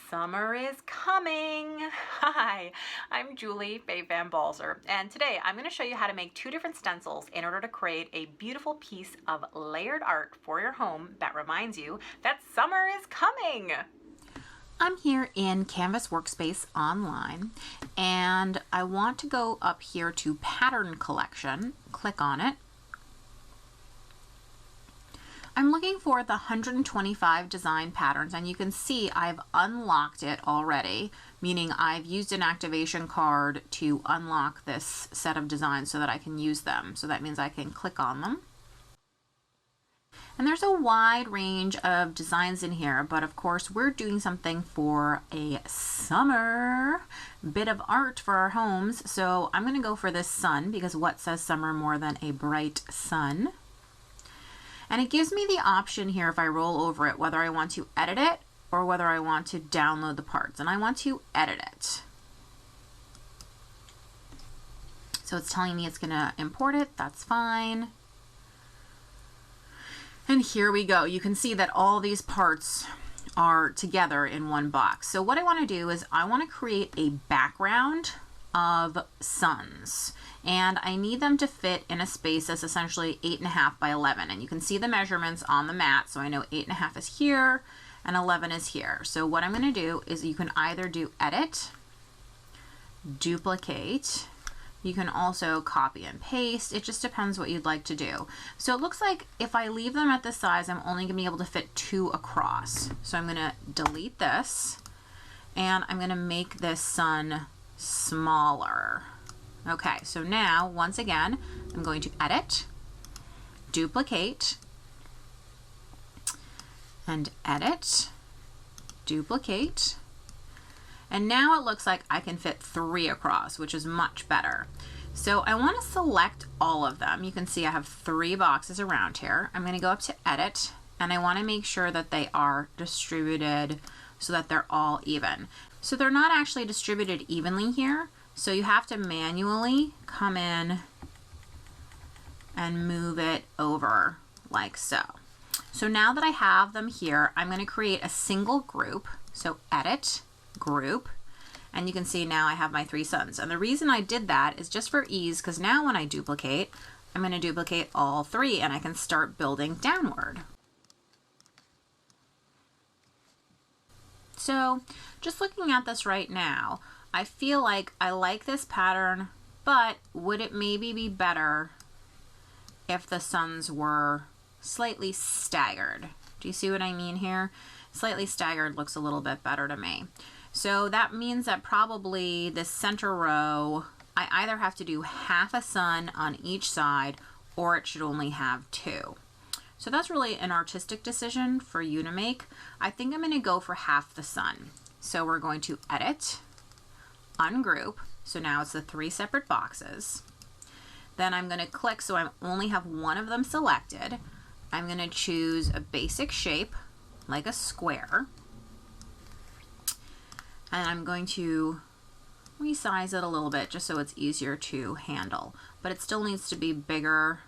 Summer is coming. Hi, I'm Julie Fei-Fan Balzer, and today I'm going to show you how to make two different stencils in order to create a beautiful piece of layered art for your home that reminds you that summer is coming. I'm here in Canvas Workspace Online, and I want to go up here to Pattern Collection, click on it. I'm looking for the 125 design patterns, and you can see I've unlocked it already, meaning I've used an activation card to unlock this set of designs so that I can use them. So that means I can click on them. And there's a wide range of designs in here, but of course we're doing something for a summer bit of art for our homes. So I'm going to go for this sun, because what says summer more than a bright sun? And it gives me the option here, if I roll over it, whether I want to edit it or whether I want to download the parts. And I want to edit it. So it's telling me it's going to import it. That's fine. And here we go. You can see that all these parts are together in one box. So what I want to do is I want to create a background of suns. And I need them to fit in a space that's essentially 8.5 by 11. And you can see the measurements on the mat. So I know 8.5 is here and 11 is here. So what I'm going to do is you can either do edit, duplicate. You can also copy and paste. It just depends what you'd like to do. So it looks like if I leave them at this size, I'm only going to be able to fit 2 across. So I'm going to delete this and I'm going to make this sun smaller. Okay, so now, once again, I'm going to edit, duplicate, and edit, duplicate. And now it looks like I can fit 3 across, which is much better. So I want to select all of them. You can see I have 3 boxes around here. I'm going to go up to edit, and I want to make sure that they are distributed so that they're all even. So they're not actually distributed evenly here. So you have to manually come in and move it over like so. So now that I have them here, I'm going to create a single group. So edit, group, and you can see now I have my 3 suns. And the reason I did that is just for ease, because now when I duplicate, I'm going to duplicate all 3 and I can start building downward. So just looking at this right now, I feel like I like this pattern, but would it maybe be better if the suns were slightly staggered? Do you see what I mean here? Slightly staggered looks a little bit better to me. So that means that probably this center row, I either have to do half a sun on each side or it should only have 2. So that's really an artistic decision for you to make. I think I'm going to go for half the sun. So we're going to edit, ungroup, so now it's the 3 separate boxes. Then I'm going to click so I only have one of them selected. I'm going to choose a basic shape like a square, and I'm going to resize it a little bit just so it's easier to handle, but it still needs to be bigger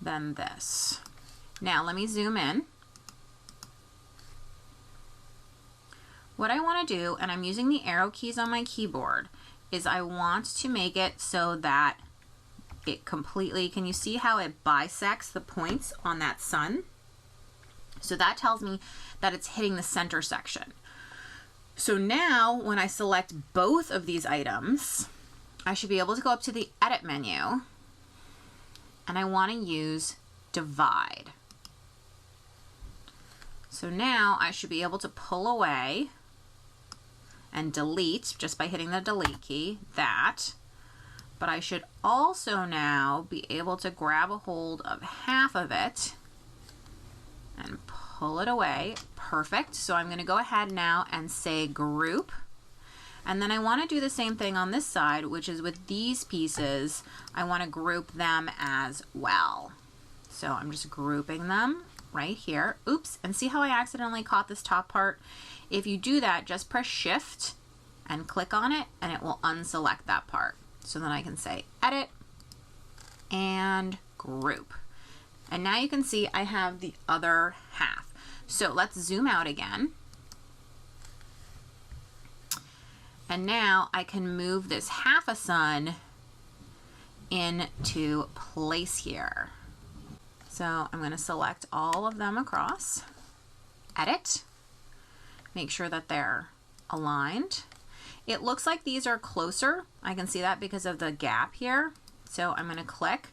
than this. Now let me zoom in. What I want to do, and I'm using the arrow keys on my keyboard, is I want to make it so that it completely, can you see how it bisects the points on that sun? So that tells me that it's hitting the center section. So now when I select both of these items, I should be able to go up to the edit menu and I want to use divide. So now I should be able to pull away and delete just by hitting the delete key, that. But I should also now be able to grab a hold of half of it and pull it away. Perfect. So I'm going to go ahead now and say group. And then I want to do the same thing on this side, which is with these pieces, I want to group them as well. So I'm just grouping them right here. Oops, and see how I accidentally caught this top part? If you do that, just press shift and click on it and it will unselect that part. So then I can say edit and group. And now you can see I have the other half. So let's zoom out again. And now I can move this half a sun into place here. So I'm going to select all of them across, edit, make sure that they're aligned. It looks like these are closer. I can see that because of the gap here. So I'm going to click,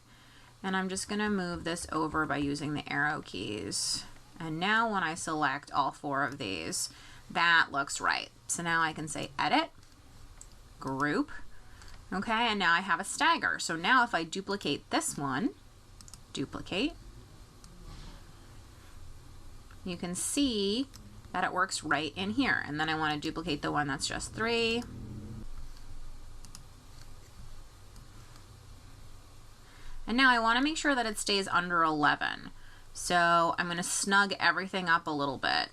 and I'm just going to move this over by using the arrow keys. And now when I select all 4 of these, that looks right. So now I can say edit, group, okay, and now I have a stagger. So now if I duplicate this one, duplicate, you can see that it works right in here. And then I want to duplicate the one that's just 3. And now I want to make sure that it stays under 11. So I'm going to snug everything up a little bit.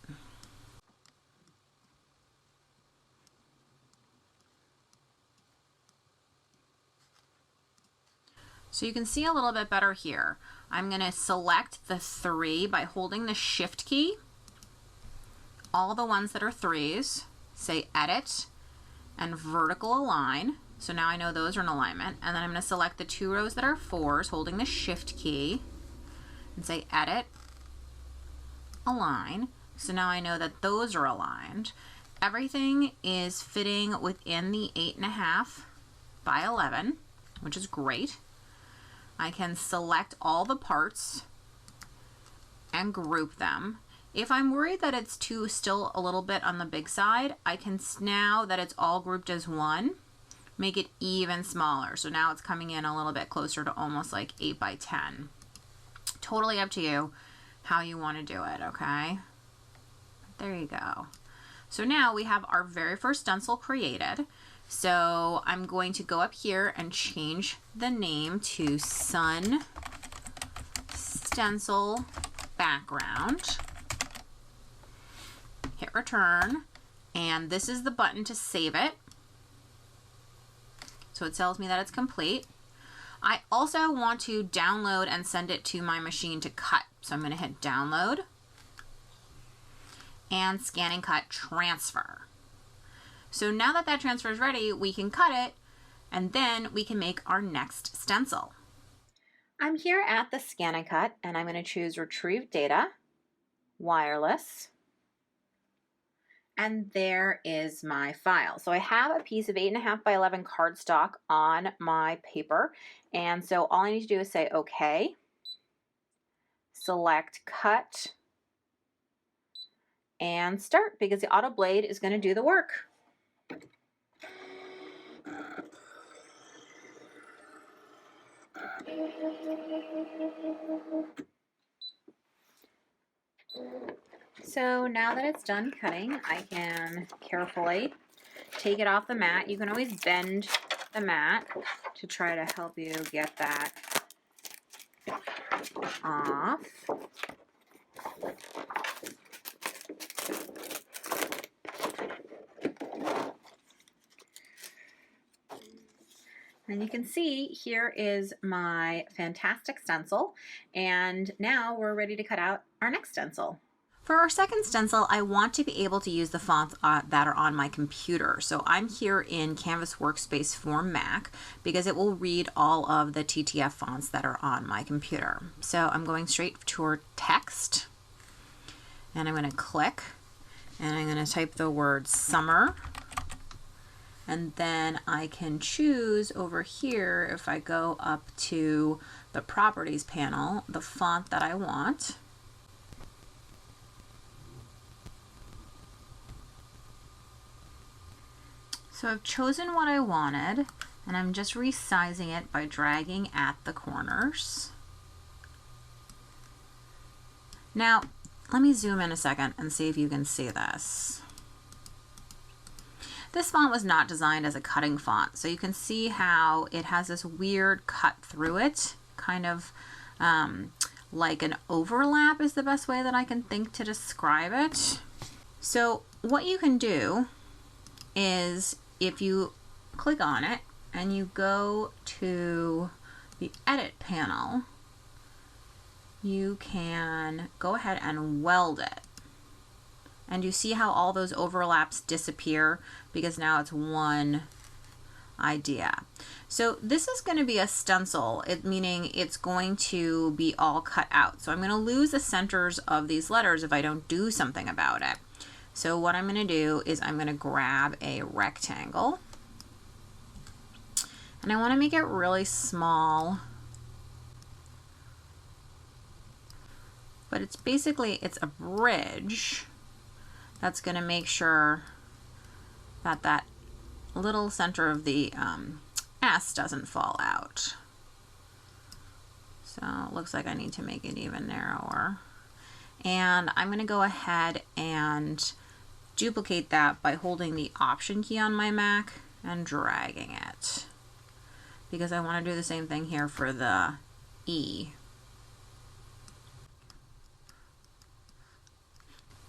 So you can see a little bit better here. I'm going to select the 3 by holding the Shift key. All the ones that are 3s, say edit and vertical align. So now I know those are in alignment. And then I'm going to select the 2 rows that are 4s, holding the Shift key, and say edit, align. So now I know that those are aligned. Everything is fitting within the 8.5 by 11, which is great. I can select all the parts and group them. If I'm worried that it's still a little bit on the big side, I can, now that it's all grouped as one, make it even smaller. So now it's coming in a little bit closer to almost like 8 by 10. Totally up to you how you want to do it, okay? There you go. So now we have our very first stencil created. So I'm going to go up here and change the name to Sun Stencil Background. Hit return, and this is the button to save it. So it tells me that it's complete. I also want to download and send it to my machine to cut. So I'm going to hit download and ScanNCut transfer. So now that that transfer is ready, we can cut it, and then we can make our next stencil. I'm here at the ScanNCut, and I'm going to choose Retrieve Data, Wireless, and there is my file. So I have a piece of 8.5 by 11 cardstock on my paper, and so all I need to do is say OK, select Cut, and start, because the auto blade is going to do the work. So now that it's done cutting, I can carefully take it off the mat. You can always bend the mat to try to help you get that off. And you can see here is my fantastic stencil, and now we're ready to cut out our next stencil. For our second stencil, I want to be able to use the fonts that are on my computer. So I'm here in Canvas Workspace for Mac because it will read all of the TTF fonts that are on my computer. So I'm going straight toward text, and I'm going to click, and I'm going to type the word summer. And then I can choose over here, if I go up to the properties panel, the font that I want. So I've chosen what I wanted, and I'm just resizing it by dragging at the corners. Now, let me zoom in a second and see if you can see this. This font was not designed as a cutting font, so you can see how it has this weird cut through it, kind of like an overlap is the best way that I can think to describe it. So what you can do is, if you click on it and you go to the edit panel, you can go ahead and weld it. And you see how all those overlaps disappear because now it's one idea. So this is going to be a stencil, meaning it's going to be all cut out. So I'm going to lose the centers of these letters if I don't do something about it. So what I'm going to do is I'm going to grab a rectangle and I want to make it really small. But it's basically, it's a bridge that's going to make sure that that little center of the S doesn't fall out. So it looks like I need to make it even narrower. And I'm going to go ahead and duplicate that by holding the Option key on my Mac and dragging it, because I want to do the same thing here for the E.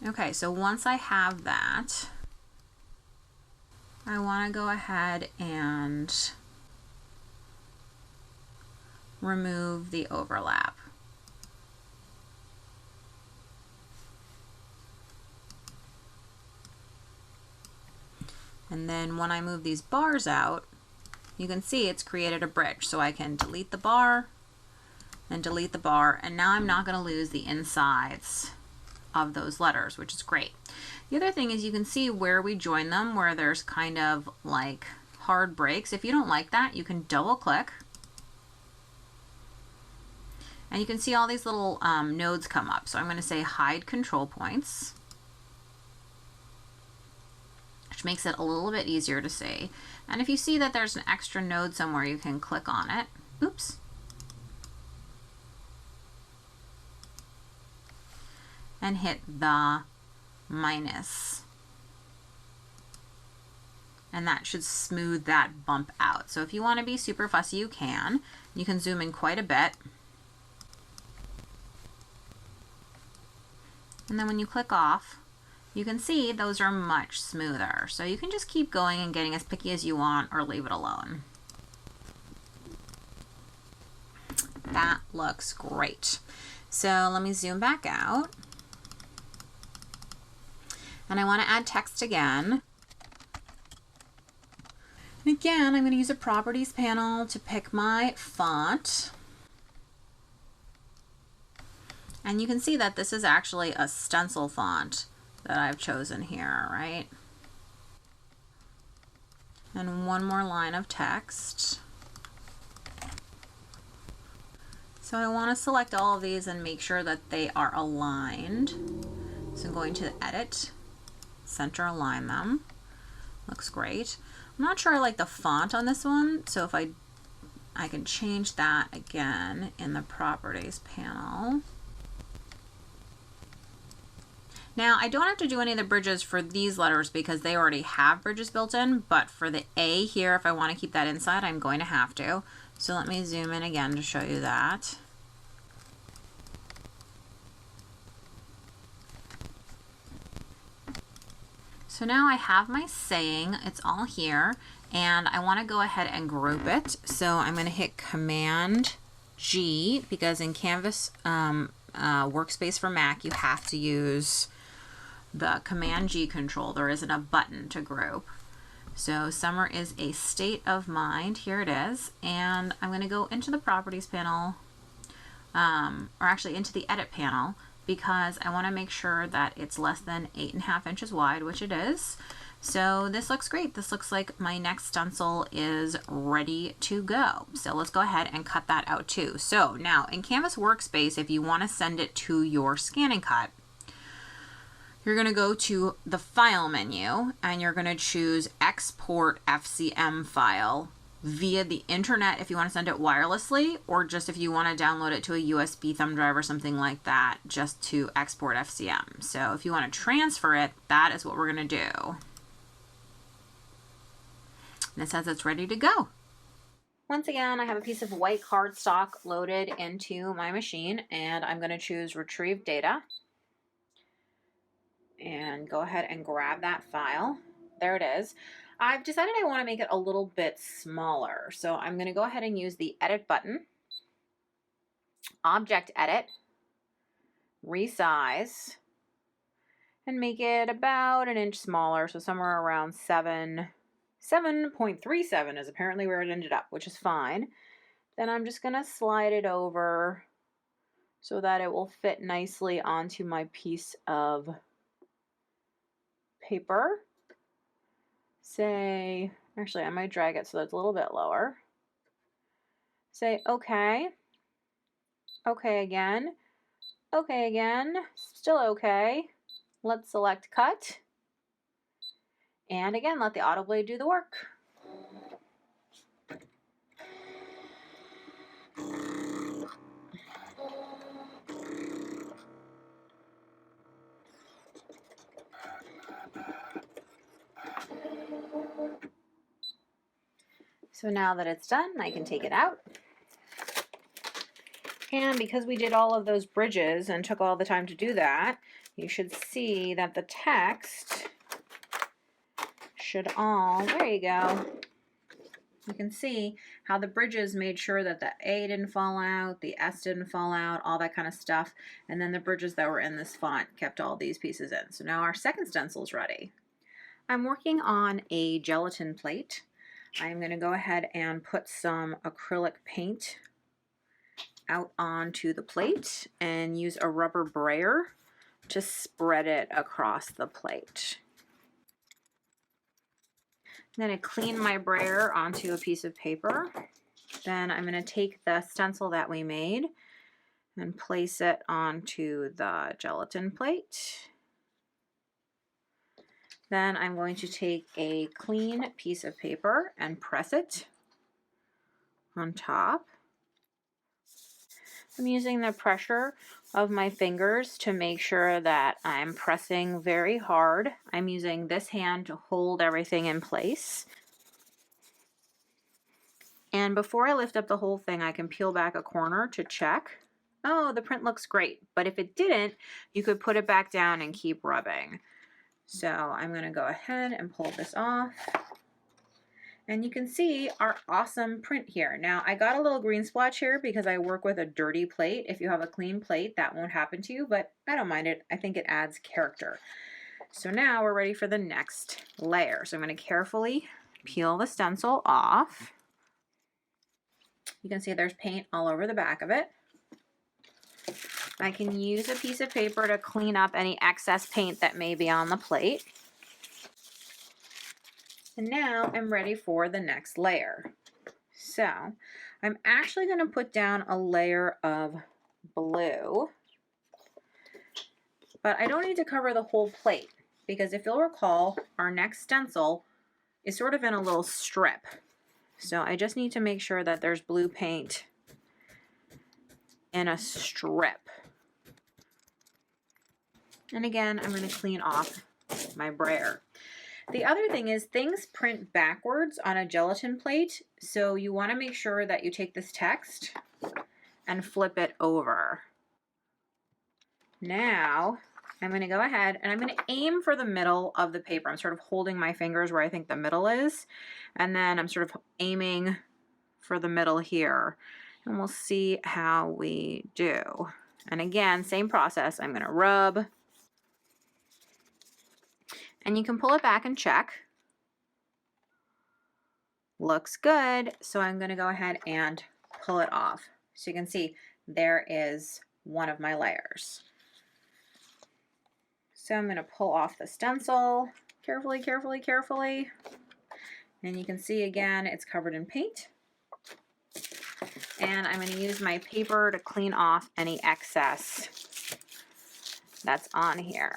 Okay, so once I have that, I want to go ahead and remove the overlap. And then when I move these bars out, you can see it's created a bridge. So I can delete the bar and delete the bar, and now I'm not going to lose the insides of those letters, which is great. The other thing is you can see where we join them, where there's kind of like hard breaks. If you don't like that, you can double click and you can see all these little nodes come up. So I'm going to say hide control points, which makes it a little bit easier to see. And if you see that there's an extra node somewhere, you can click on it. Oops. And hit the minus. And that should smooth that bump out. So if you want to be super fussy, you can. You can zoom in quite a bit. And then when you click off, you can see those are much smoother. So you can just keep going and getting as picky as you want, or leave it alone. That looks great. So let me zoom back out. And I want to add text again. And again, I'm going to use a properties panel to pick my font. And you can see that this is actually a stencil font that I've chosen here, right? And one more line of text. So I want to select all of these and make sure that they are aligned. So I'm going to Edit, Center Align them. Looks great. I'm not sure I like the font on this one, so if I can change that again in the Properties panel. Now, I don't have to do any of the bridges for these letters because they already have bridges built in, but for the A here, if I want to keep that inside, I'm going to have to. So let me zoom in again to show you that. So now I have my saying, it's all here, and I want to go ahead and group it. So I'm going to hit Command G, because in Canvas Workspace for Mac, you have to use the Command G control. There isn't a button to group. So summer is a state of mind. Here it is. And I'm going to go into the Properties panel, or actually into the Edit panel, because I want to make sure that it's less than 8.5 inches wide, which it is. So this looks great. This looks like my next stencil is ready to go. So let's go ahead and cut that out too. So now in Canvas Workspace, if you want to send it to your ScanNCut, you're going to go to the File menu and you're going to choose Export FCM File via the internet if you want to send it wirelessly, or just if you want to download it to a USB thumb drive or something like that, just to export FCM. So if you want to transfer it, that is what we're going to do. And it says it's ready to go. Once again, I have a piece of white cardstock loaded into my machine, and I'm going to choose Retrieve Data and go ahead and grab that file. There it is. I've decided I want to make it a little bit smaller, so I'm going to go ahead and use the Edit button, Object Edit, Resize, and make it about an inch smaller, so somewhere around 7.37 is apparently where it ended up, which is fine. Then I'm just going to slide it over so that it will fit nicely onto my piece of paper. Say, actually I might drag it so that's a little bit lower. Say okay, okay again, still okay. Let's select cut. And again, let the auto blade do the work. So now that it's done, I can take it out. And because we did all of those bridges and took all the time to do that, you should see that the text should all, there you go. You can see how the bridges made sure that the A didn't fall out, the S didn't fall out, all that kind of stuff. And then the bridges that were in this font kept all these pieces in. So now our second stencil is ready. I'm working on a gelatin plate. I'm going to go ahead and put some acrylic paint out onto the plate and use a rubber brayer to spread it across the plate. I'm going to clean my brayer onto a piece of paper. Then I'm going to take the stencil that we made and place it onto the gelatin plate. Then I'm going to take a clean piece of paper and press it on top. I'm using the pressure of my fingers to make sure that I'm pressing very hard. I'm using this hand to hold everything in place. And before I lift up the whole thing, I can peel back a corner to check. Oh, the print looks great. But if it didn't, you could put it back down and keep rubbing. So I'm going to go ahead and pull this off. And you can see our awesome print here. Now I got a little green splotch here because I work with a dirty plate. If you have a clean plate, that won't happen to you, but I don't mind it. I think it adds character. So now we're ready for the next layer. So I'm going to carefully peel the stencil off. You can see there's paint all over the back of it. I can use a piece of paper to clean up any excess paint that may be on the plate. And now I'm ready for the next layer. So I'm actually going to put down a layer of blue, but I don't need to cover the whole plate because if you'll recall, our next stencil is sort of in a little strip. So I just need to make sure that there's blue paint in a strip. And again, I'm going to clean off my brayer. The other thing is things print backwards on a gelatin plate, so you want to make sure that you take this text and flip it over. Now I'm going to go ahead and I'm going to aim for the middle of the paper. I'm sort of holding my fingers where I think the middle is, and then I'm sort of aiming for the middle here, and we'll see how we do. And again, same process. I'm going to rub. And you can pull it back and check. Looks good. So I'm going to go ahead and pull it off. So you can see there is one of my layers. So I'm going to pull off the stencil carefully, carefully, carefully. And you can see again, it's covered in paint. And I'm going to use my paper to clean off any excess that's on here.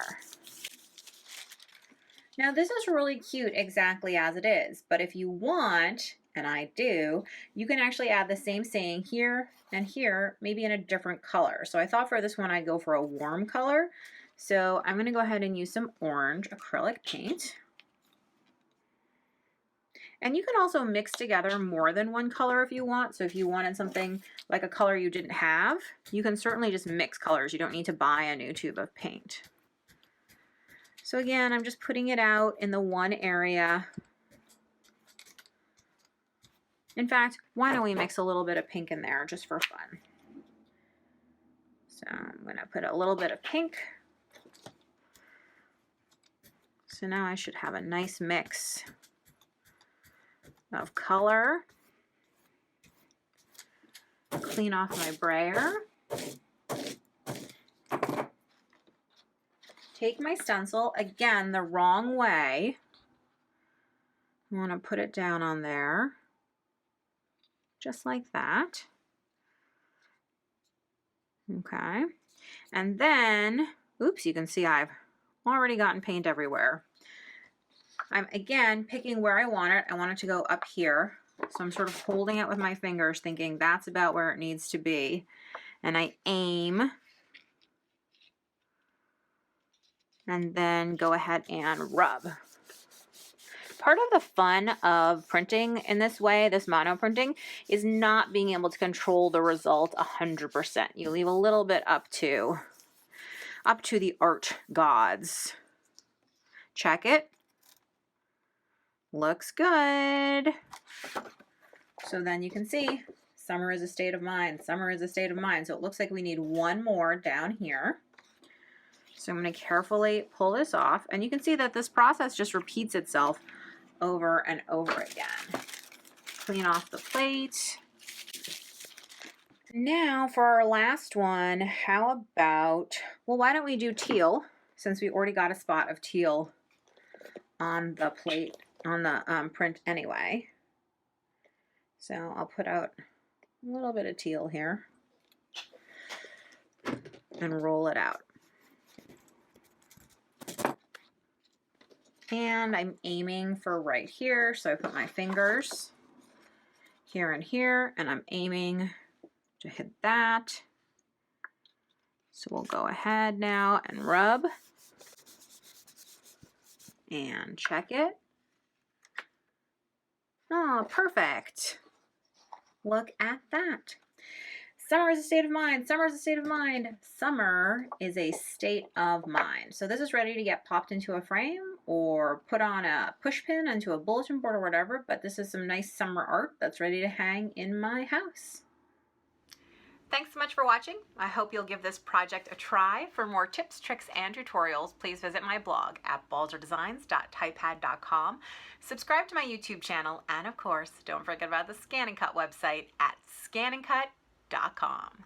Now this is really cute exactly as it is, but if you want, and I do, you can actually add the same saying here and here, maybe in a different color. So I thought for this one I'd go for a warm color. So I'm going to go ahead and use some orange acrylic paint. And you can also mix together more than one color if you want. So if you wanted something like a color you didn't have, you can certainly just mix colors. You don't need to buy a new tube of paint. So again, I'm just putting it out in the one area. In fact, why don't we mix a little bit of pink in there just for fun? So I'm going to put a little bit of pink So now I should have a nice mix of color. Clean off my brayer. Take my stencil, again, the wrong way. I want to put it down on there, just like that. Okay. And then, oops, you can see I've already gotten paint everywhere. I'm, again, picking where I want it. I want it to go up here. So I'm sort of holding it with my fingers, thinking that's about where it needs to be. And I aim. And then go ahead and rub. Part of the fun of printing in this way, this mono printing, is not being able to control the result 100%. You leave a little bit up to the art gods. Check it. Looks good. So then you can see summer is a state of mind. Summer is a state of mind. So it looks like we need one more down here. So I'm going to carefully pull this off. And you can see that this process just repeats itself over and over again. Clean off the plate. Now for our last one, how about, well, why don't we do teal, since we already got a spot of teal on the plate, on the print anyway. So I'll put out a little bit of teal here and roll it out. And I'm aiming for right here, so I put my fingers here and here, and I'm aiming to hit that. So we'll go ahead now and rub and check it. Oh, perfect. Look at that. Summer is a state of mind. Summer is a state of mind. Summer is a state of mind. So this is ready to get popped into a frame or put on a push pin onto a bulletin board or whatever, but this is some nice summer art that's ready to hang in my house. Thanks so much for watching. I hope you'll give this project a try. For more tips, tricks, and tutorials, please visit my blog at balzerdesigns.typepad.com. Subscribe to my YouTube channel, and of course, don't forget about the ScanNCut website at ScanNCut.com.